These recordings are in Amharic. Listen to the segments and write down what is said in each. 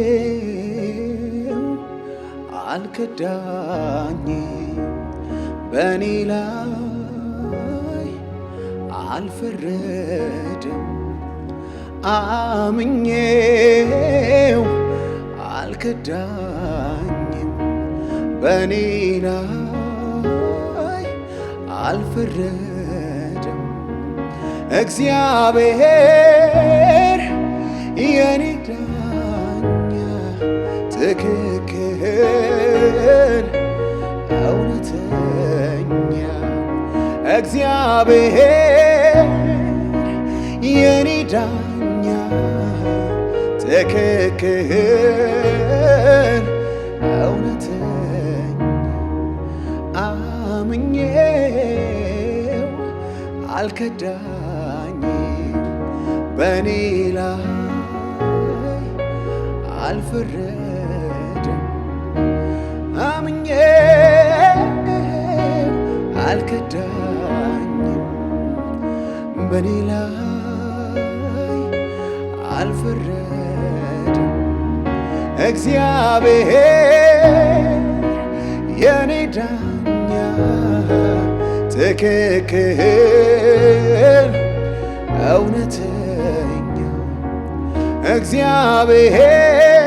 አምኜው አልከዳኝም በኔ ላይ አልፈረደም አምኜው አልከዳኝም በኔ ላይ አልፈረደም እግዚአብሔር የኔ ዳኛ ትክክል እውነተኛ እግዚአብሔር የኔ ዳኛ ትክክል እውነተኛ አምኜው አልከዳኝም በኔ ላይ አልፈረደም አምኜው አልከዳኝም በኔ ላይ አልፈረደም እግዚአብሔር የኔ ዳኛ ትክክል እውነተኛ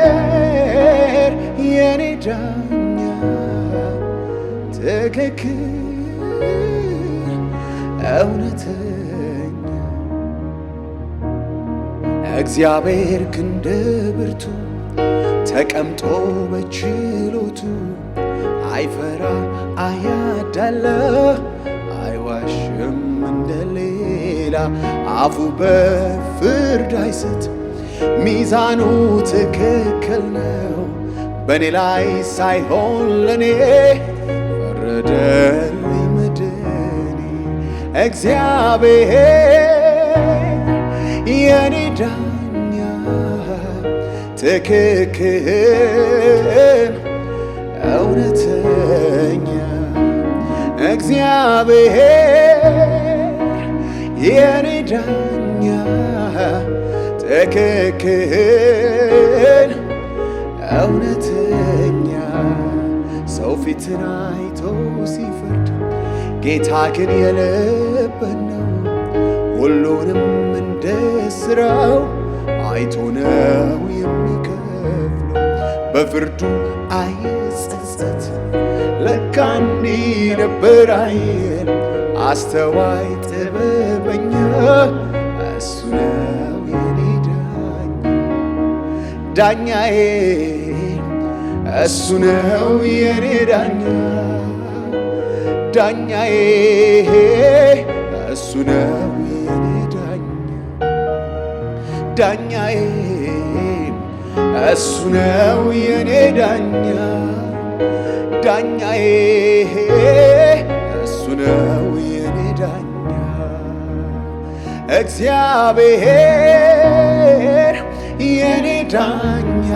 እግዚአብሔር የኔ ዳኛ ትክክል እውነተኛ እግዚአብሔር ክንደ ብርቱ ተቀምጦ በችሎቱ አይፈራ አያዳላ አይዋሽም እንደሌላ አፉ በፍርድ አይስት ሚዛኑ ትክክል ነው በኔ ላይ ሳይሆን ለኔ ፈረደልኝ መድኔ እግዚአብሔር የኔ ዳኛ ትክክል እውነተኛ እግዚአብሔር የኔ ዳኛ ትክክል እውነተኛ ሰው ፊትን አይቶ ሲፈርድ ጌታ ግን የልብን ነው ሁሉንም እንደ ሥራው አይቶ ነው የሚከፍለው በፍርዱ አይጸጸት ለካ እንዲህ ነበር አይል አስተዋይ ጥበበኛ እሱ ነው የኔ ዳኛዬ እሱ ነው የኔ ዳኛ ዳኛዬ እሱ ነው የኔ ዳኛ ዳኛዬ እሱ ነው የኔ ዳኛ ዳኛዬ እሱ ነው የኔ ዳኛ እግዚአብሔር የኔ ዳኛ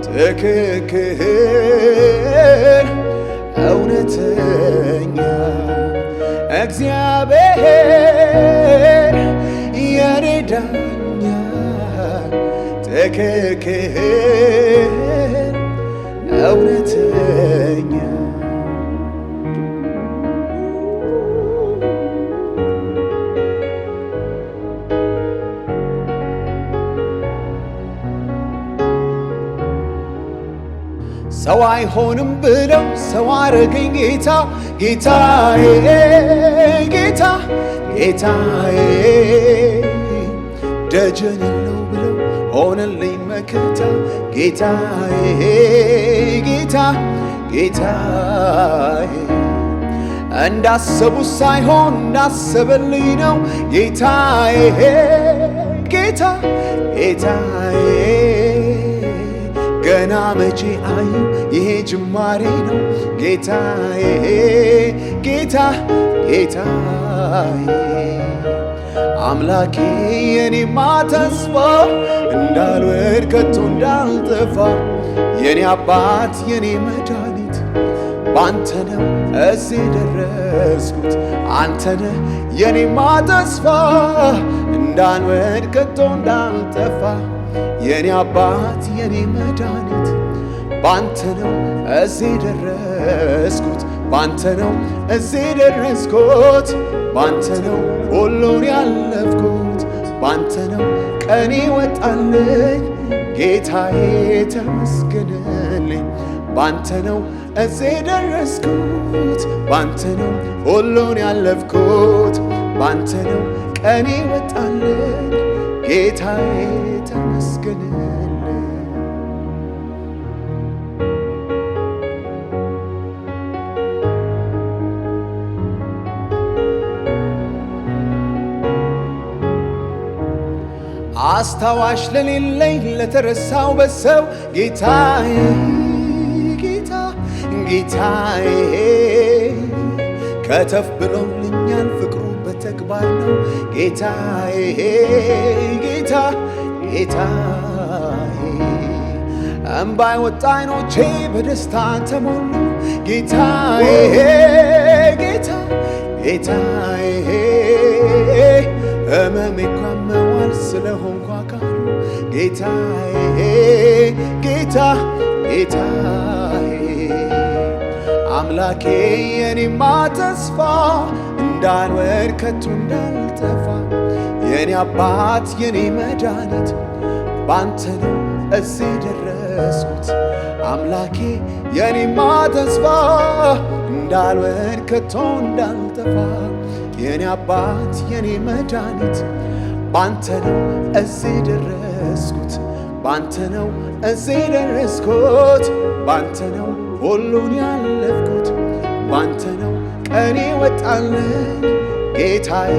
ትክክል እውነተኛ እግዚአብሔር የኔ ዳኛ ትክክል እውነተኛ ሰው አይሆንም ብለው ሰው አረገኝ ጌታ ጌታዬ ጌታ ጌታዬ ደጀን የለው ብለው ሆነልኝ መከታ ጌታዬ ጌታ ጌታዬ እንዳሰቡት ሳይሆን እንዳሰበልኝ ነው ጌታዬ ጌታ ጌታዬ ገና መቼ አዩ ይሄ ጅማሬ ነው ጌታዬ ጌታ ጌታዬ አምላኬ የኔማ ተስፋ እንዳልወድቅ ከቶ እንዳልጠፋ የኔ አባት የኔ መድኃኒት ባንተ ነው እዚህ ደረስኩት አንተነህ የኔማ ተስፋ እንዳልወድቅ ከቶ እንዳልጠፋ የኔ አባት የኔ መድኃኒት ባንተ ነው እዚህ ደረስኩት ባንተ ነው እዚህ ደረስኩት ባንተ ነው ሁሉን ያለፍኩት ባንተ ነው ቀኔ ወጣልኝ ጌታዬ ተመስገንልኝ ባንተ ነው እዚህ ደረስኩት ባንተ ነው ሁሉን ያለፍኩት ባንተ ነው ቀኔ ወጣልኝ ጌታዬ ተመስገንልኝ አስታዋሽ ለሌለኝ ለተረሳው በሰው ጌታዬ ጌታ ጌታዬ ከተፍ ብሎልኛል ፍቅሩ በተግባር ነው ጌታዬ ጌታ ጌታዬ እምባይ ወጣ አይኖቼ በደስታ ተሞሉ ጌታዬ ጌታ ጌታዬ ሕመሜ ቋመዋል ስለሆንኩ አካሉ ጌታዬ ጌታ ጌታዬ አምላኬ የኔማ ተስፋ እንዳልወድቅ ከቶ እንዳልጠፋ የኔ አባት የኔ መድኃኒት ባንተ ነው እዚህ ደረስኩት አምላኬ የኔማ ተስፋ እንዳልወድቅ ከቶ እንዳልጠፋ የኔ አባት የኔ መድኃኒት ባንተ ነው እዚህ ደረስኩት ባንተ ነው እዚህ ደረስኩት ባንተ ነው ሁሉን ያለፍኩት ባንተ ነው ቀኔ ወጣልኝ ጌታዬ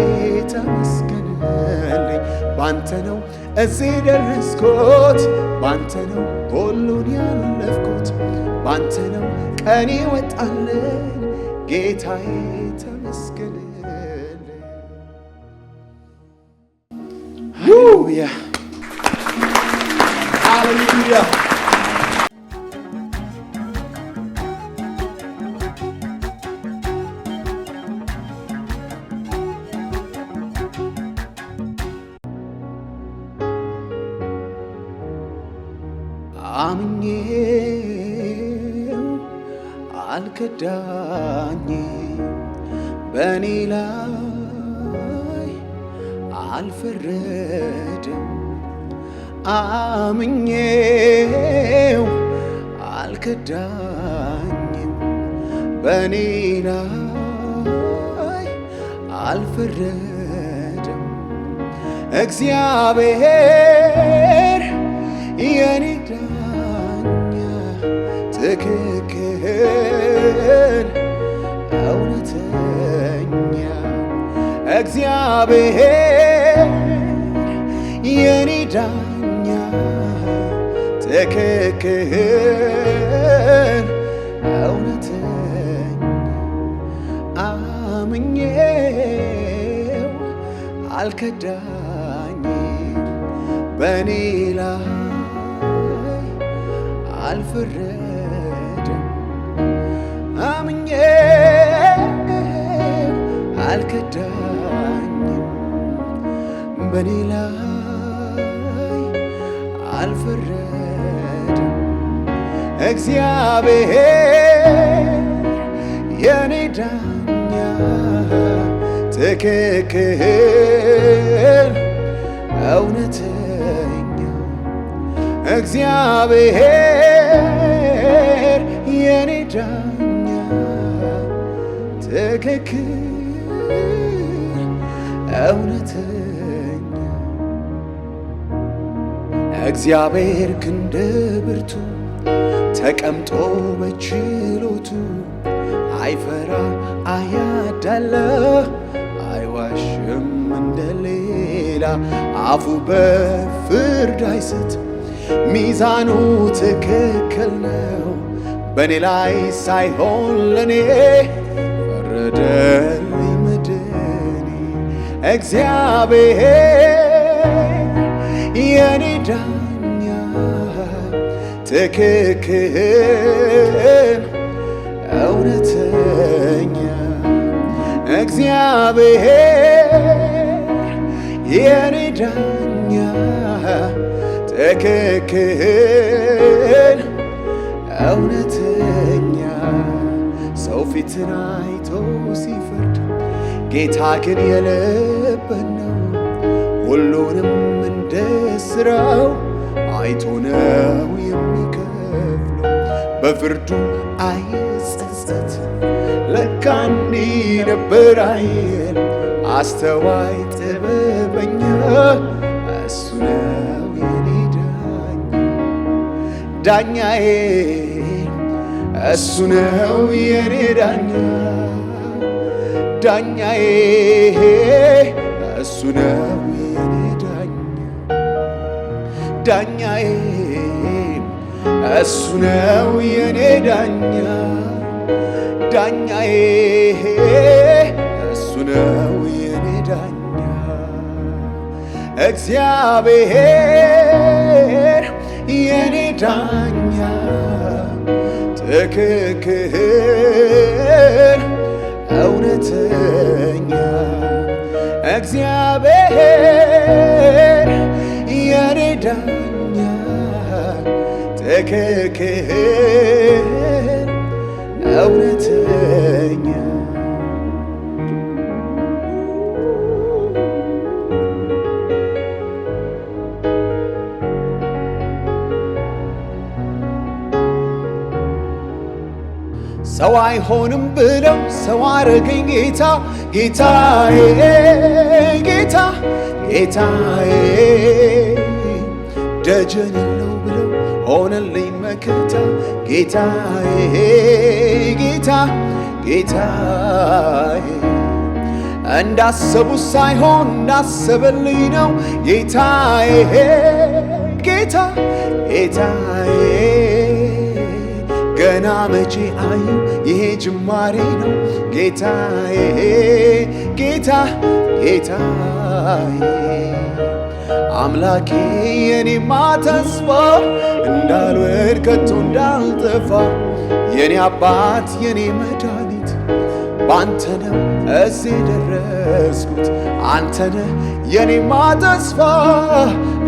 ተመስገንልኝ ባንተ ነው እዚህ ደረስኩት ባንተ ነው ሁሉን ያለፍኩት ባንተ ነው ቀኔ ወጣልኝ ጌታዬ ተመስገንልኝ Hallelujah. Hallelujah. አምኜው አልከዳኝ በኔ ላይ አልፈረደም አምኜው አልከዳኝም በኔ ላይ አልፈረደም እግዚአብሔር የኔ ዳኛ ትክክል እውነተኛ እግዚአብሔር የኔ ዳኛ ትክክል እውነተኛ አምኜው አልከዳኝም በኔ ላይ አልፈረደም አምኜው አልከዳኝም በኔ ላይ አልፈረደም እግዚአብሔር የኔ ዳኛ ትክክል እውነተኛ እግዚአብሔር የኔ ዳኛ ትክክል እውነተኛ እግዚአብሔር ክንደ ብርቱ ተቀምጦ በችሎቱ አይፈራ አያዳላ አይዋሽም እንደሌላ አፉ በፍርድ አይስት ሚዛኑ ትክክል ነው በኔ ላይ ሳይሆን ለኔ ፈረደልኝ መድኔ እግዚአብሔር የኔ ዳኛ ትክክል እውነተኛ እግዚአብሔር የኔ ዳኛ ትክክል እውነተኛ ሰው ፊትን አይቶ ሲፈርድ ጌታ ግን የልብን ነው ሁሉንም እንደ ሥራው አይቶ ነው የሚከፍለው በፍርዱ አይጸጸት ለካ እንዲህ ነበር አይል አስተዋይ ጥበበኛ እሱ ነው የኔ ዳኛዬ እሱ ነው የኔ ዳኛዬ እሱ ነው የኔ ዳኛዬ እሱ ነው የኔ ዳኛዬ እሱ ነው የኔ ዳኛ እግዚአብሔር የኔ ዳኛ ትክክል እውነተኛ እግዚአብሔር የኔ ዳኛ ትክክል እውነተኛ ሰው አይሆንም ብለው ሰው አረገኝ ጌታ ጌታዬ ደጀን የለው ብለው ሆነልኝ መከታ ጌታዬ እንዳሰቡት ሳይሆን እንዳሰበልኝ ነው ጌታዬ ገና መቼ አዩ ይሄ ጅማሬ ነው ጌታዬ አምላኬ የኔማ ተስፋ እንዳልወድቅ ከቶ እንዳልጠፋ የኔ አባት የኔ መድኃኒት ባንተ ነው እዚህ ደረስኩት አንተነህ የኔማ ተስፋ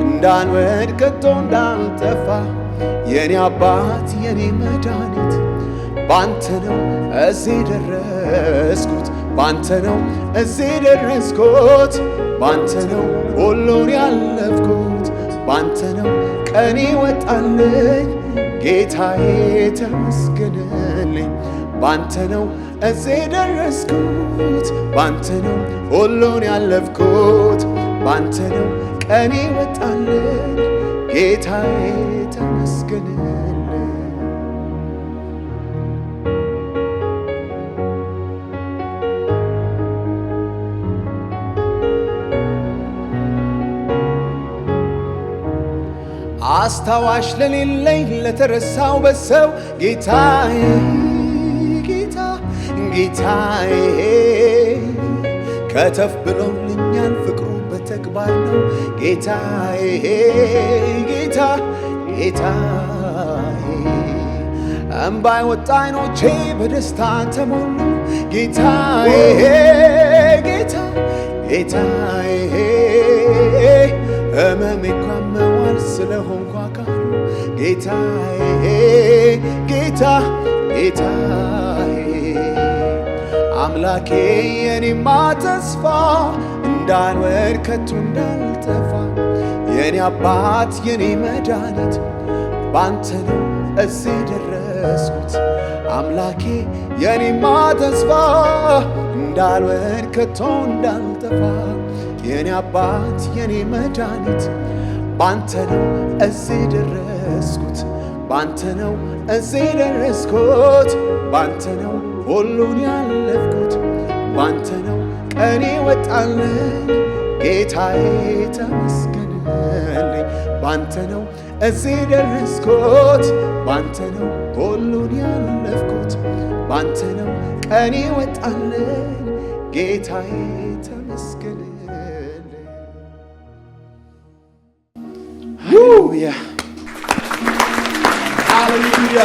እንዳልወድቅ ከቶ እንዳልጠፋ የኔ አባት የኔ መድኃኒት ባንተ ነው እዚህ ደረስኩት ባንተ ነው እዚህ ደረስኩት ባንተ ነው ሁሉን ያለፍኩት ባንተ ነው ቀኔ ወጣልኝ ጌታዬ ተመስገንልኝ ባንተ ነው እዚህ ደረስኩት ባንተ ነው ሁሉን ያለፍኩት ባንተ ነው ቀኔ ወጣልኝ ጌታዬ ተመስገንልኝ አስታዋሽ ለሌለኝ ለተረሳው በሰው ጌታዬ ከተፍ ብሎልኛል ፍቅሩ በተግባር ነው ጌታዬ እምባይ ወጣ አይኖቼ በደስታ ተሞሉ ጌታዬ ሕመሜ ኳመዋል ስለሆንኩ አካሉ ጌታዬ አምላኬ የኔማ ተስፋ እንዳልወድቅ ከቶ እንዳልጠፋ የኔ አባት የኔ መድኃኒት ባንተ ነው እዚህ ደረስኩት አምላኬ የኔማ ተስፋ እንዳልወድቅ ከቶ እንዳልጠፋ የኔ አባት የኔ መድኃኒት ባንተ ነው እዚህ ደረስኩት ባንተ ነው እዚህ ደረስኩት ባንተ ነው ሁሉን ያለፍኩት ባንተ ነው ቀኔ ወጣልኝ ጌታዬ ተመስገንልኝ ባንተ ነው እዚህ ደረስኩት ባንተ ነው ሁሉን ያለፍኩት ባንተ ነው ቀኔ ወጣልኝ ጌታዬ ተመስገንልኝ ሃሌሉያ